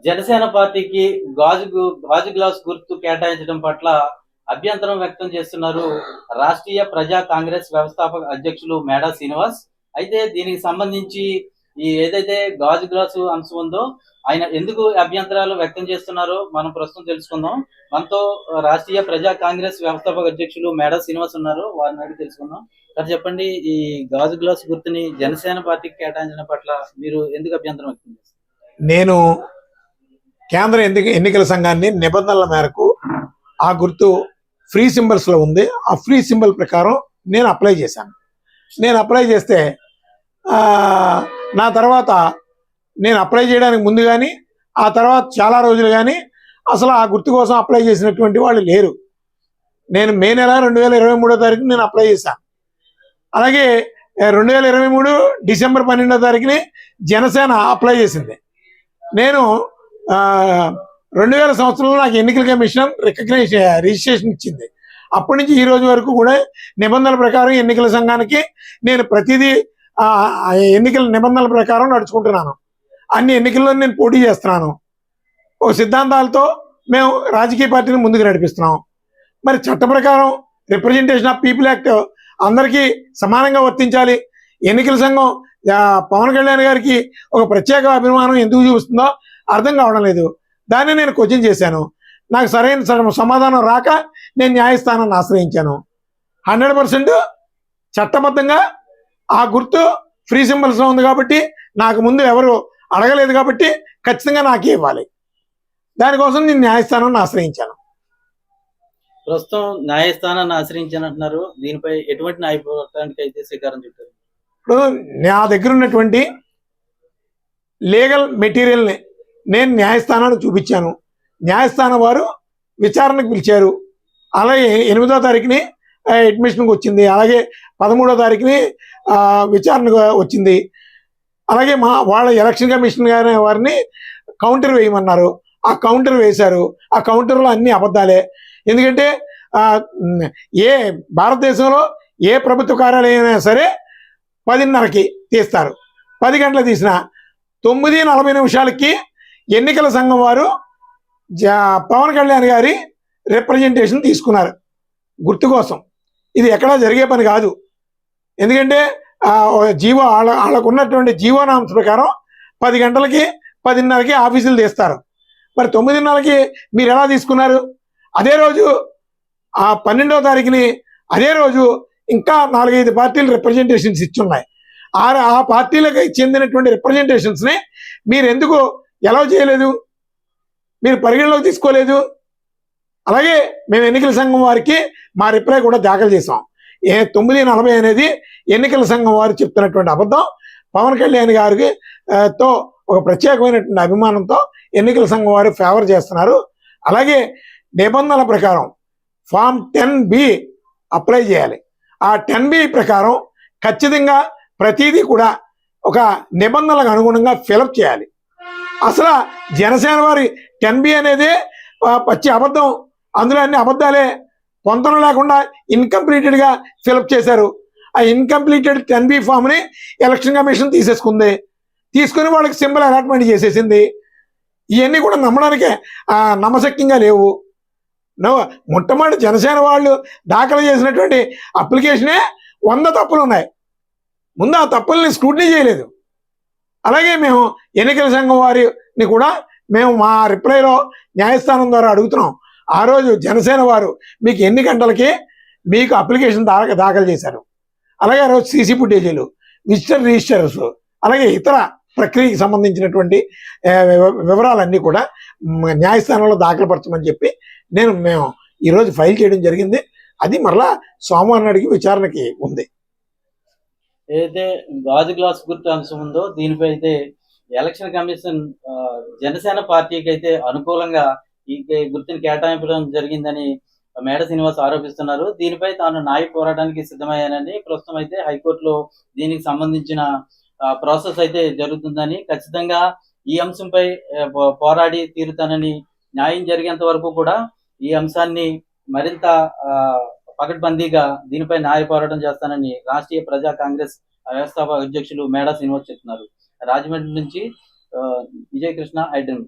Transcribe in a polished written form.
జనసేన పార్టీకి గాజు గ్లాస్ గుర్తు కేటాయించడం పట్ల అభ్యంతరం వ్యక్తం చేస్తున్నారు రాష్ట్రీయ ప్రజా కాంగ్రెస్ వ్యవస్థాపక అధ్యక్షులు మేడా శ్రీనివాస్. అయితే దీనికి సంబంధించి ఈ ఏదైతే గాజు గ్లాసు అంశం ఉందో ఆయన ఎందుకు అభ్యంతరాలు వ్యక్తం చేస్తున్నారో మనం ప్రస్తుతం తెలుసుకుందాం. మనతో రాష్ట్రీయ ప్రజా కాంగ్రెస్ వ్యవస్థాపక అధ్యక్షులు మేడా శ్రీనివాస్ ఉన్నారు, వారిని అడిగి తెలుసుకుందాం. సార్ చెప్పండి, ఈ గాజు గ్లాస్ గుర్తుని జనసేన పార్టీకి కేటాయించడం పట్ల మీరు ఎందుకు అభ్యంతరం వ్యక్తం చేస్తారు? నేను కేంద్ర ఎన్నికల సంఘాన్ని నిబంధనల మేరకు ఆ గుర్తు ఫ్రీ సింబల్స్ లో ఉంది. ఆ ఫ్రీ సింబల్ ప్రకారం నేను అప్లై చేశాను. నేను అప్లై చేస్తే నా తర్వాత నేను అప్లై చేయడానికి ముందు కానీ ఆ తర్వాత చాలా రోజులు కానీ అసలు ఆ గుర్తు కోసం అప్లై చేసినటువంటి వాళ్ళు లేరు. నేను మే నెల 2023వ తారీఖున నేను అప్లై చేశాను. అలాగే 2023 డిసెంబర్ 12వ తారీఖుని జనసేన అప్లై చేసింది. నేను 2000 సంవత్సరంలో నాకు ఎన్నికల కమిషన్ రిజిస్ట్రేషన్ ఇచ్చింది. అప్పటి నుంచి ఈ రోజు వరకు కూడా నిబంధనల ప్రకారం ఎన్నికల సంఘానికి నేను ప్రతిదీ ఎన్నికల నిబంధనల ప్రకారం నడుచుకుంటున్నాను. అన్ని ఎన్నికల్లో నేను పోటీ చేస్తున్నాను. ఒక సిద్ధాంతాలతో మేము రాజకీయ పార్టీని ముందుకు నడిపిస్తున్నాం. మరి చట్ట ప్రకారం రిప్రజెంటేషన్ ఆఫ్ పీపుల్ యాక్ట్ అందరికీ సమానంగా వర్తించాలి. ఎన్నికల సంఘం పవన్ కళ్యాణ్ గారికి ఒక ప్రత్యేక అభిమానం ఎందుకు చూపిస్తుందో అర్థం కావడం లేదు. దాన్ని నేను క్వశ్చన్ చేశాను. నాకు సరైన సమాధానం రాక నేను న్యాయస్థానాన్ని ఆశ్రయించాను. 100% చట్టబద్ధంగా ఆ గుర్తు ఫ్రీ సింబల్స్లో ఉంది కాబట్టి నాకు ముందు ఎవరు అడగలేదు కాబట్టి ఖచ్చితంగా నాకే ఇవ్వాలి. దానికోసం నేను న్యాయస్థానాన్ని ఆశ్రయించాను. ప్రస్తుతం న్యాయస్థానాన్ని ఆశ్రయించానంటున్నారు. దీనిపై ఎటువంటి న్యాయ పోరాటానికి అయితే శ్రీకారం చుట్టారు? ఇప్పుడు నా దగ్గర ఉన్నటువంటి లీగల్ మెటీరియల్ని నేను న్యాయస్థానానికి చూపించాను. న్యాయస్థానం వారు విచారణకు పిలిచారు. అలాగే 8వ తారీఖుని అడ్మిషన్కి వచ్చింది. అలాగే 13వ తారీఖుని విచారణకు వచ్చింది. అలాగే వాళ్ళ ఎలక్షన్ కమిషన్ గారి వారిని కౌంటర్ వేయమన్నారు. ఆ కౌంటర్ వేశారు. ఆ కౌంటర్లో అన్ని అబద్ధాలే. ఎందుకంటే ఏ భారతదేశంలో ఏ ప్రభుత్వ కార్యాలయం అయినా సరే 10:30కి తీస్తారు. 10 గంటలు తీసిన 9:40 ఎన్నికల సంఘం వారు పవన్ కళ్యాణ్ గారి రిప్రజెంటేషన్ తీసుకున్నారు గుర్తు కోసం. ఇది ఎక్కడా జరిగే పని కాదు. ఎందుకంటే జీవో వాళ్ళకు ఉన్నటువంటి జీవోనాంశ ప్రకారం 10 గంటలకి 10:30కి ఆఫీసులు తీస్తారు. మరి 9:30కి మీరు ఎలా తీసుకున్నారు? అదే రోజు 12వ తారీఖుని అదే రోజు ఇంకా 4-5 పార్టీలు రిప్రజెంటేషన్స్ ఇచ్చున్నాయి. ఆ పార్టీలకు చెందినటువంటి రిప్రజెంటేషన్స్ని మీరు ఎందుకు ఎలా చేయలేదు? మీరు పరిగణలోకి తీసుకోలేదు. అలాగే మేము ఎన్నికల సంఘం వారికి మా రిప్లై కూడా దాఖలు చేసాం. 9:40 అనేది ఎన్నికల సంఘం వారు చెప్తున్నటువంటి అబద్ధం. పవన్ కళ్యాణ్ గారికి తో ఒక ప్రత్యేకమైనటువంటి అభిమానంతో ఎన్నికల సంఘం వారు ఫేవర్ చేస్తున్నారు. అలాగే నిబంధనల ప్రకారం ఫామ్ 10B అప్లై చేయాలి. ఆ 10B ప్రకారం ఖచ్చితంగా ప్రతిదీ కూడా ఒక నిబంధనలకు అనుగుణంగా ఫిలప్ చేయాలి. అసలు జనసేన వారి 10B అనేది పచ్చి అబద్ధం. అందులో అన్ని అబద్ధాలే. పొంతన లేకుండా ఇన్కంప్లీటెడ్గా ఫిలప్ చేశారు. ఆ ఇన్కంప్లీటెడ్ 10B ఫామ్ని ఎలక్షన్ కమిషన్ తీసేసుకుంది. తీసుకుని వాళ్ళకి సింబల్ అలాట్మెంట్ చేసేసింది. ఇవన్నీ కూడా నమ్మడానికే నమ్మశక్యంగా లేవు. మొట్టమొదటి జనసేన వాళ్ళు దాఖలు చేసినటువంటి అప్లికేషనే 100 తప్పులు ఉన్నాయి. ముందు ఆ తప్పుల్ని స్క్రూటినీ చేయలేదు. అలాగే మేము ఎన్నికల సంఘం వారిని కూడా మేము మా రిప్లైలో న్యాయస్థానం ద్వారా అడుగుతున్నాం. ఆ రోజు జనసేన వారు మీకు ఎన్ని గంటలకి మీకు అప్లికేషన్ దాఖలు చేశారు? అలాగే ఆ రోజు సీసీ ఫుటేజీలు, విజిటర్ రిజిస్టర్స్, అలాగే ఇతర ప్రక్రియకి సంబంధించినటువంటి వివరాలన్నీ కూడా న్యాయస్థానంలో దాఖలుపరచమని చెప్పి మేము ఈరోజు ఫైల్ చేయడం జరిగింది. అది మరలా సోమవారం నాటికి విచారణకి ఉంది. ఏదైతే గాజు గ్లాస్ గుర్తు అంశం ఉందో దీనిపై అయితే ఎలక్షన్ కమిషన్ జనసేన పార్టీకి అయితే అనుకూలంగా ఈ గుర్తుని కేటాయించడం జరిగిందని మేడ శ్రీనివాస్ ఆరోపిస్తున్నారు. దీనిపై తాను న్యాయ పోరాటానికి సిద్ధమయ్యానని, ప్రస్తుతం అయితే హైకోర్టులో దీనికి సంబంధించిన ప్రాసెస్ అయితే జరుగుతుందని, ఖచ్చితంగా ఈ అంశంపై పోరాడి తీరుతానని, న్యాయం జరిగేంత వరకు కూడా ఈ అంశాన్ని మరింత పకడ్బందీగా దీనిపై న్యాయ పోరాటం చేస్తానని రాష్ట్రీయ ప్రజా కాంగ్రెస్ వ్యవస్థాపక అధ్యక్షులు మేడా శ్రీనివాస్ చెప్తున్నారు. రాజమండ్రి నుంచి విజయకృష్ణ ఐ డ్రీమ్.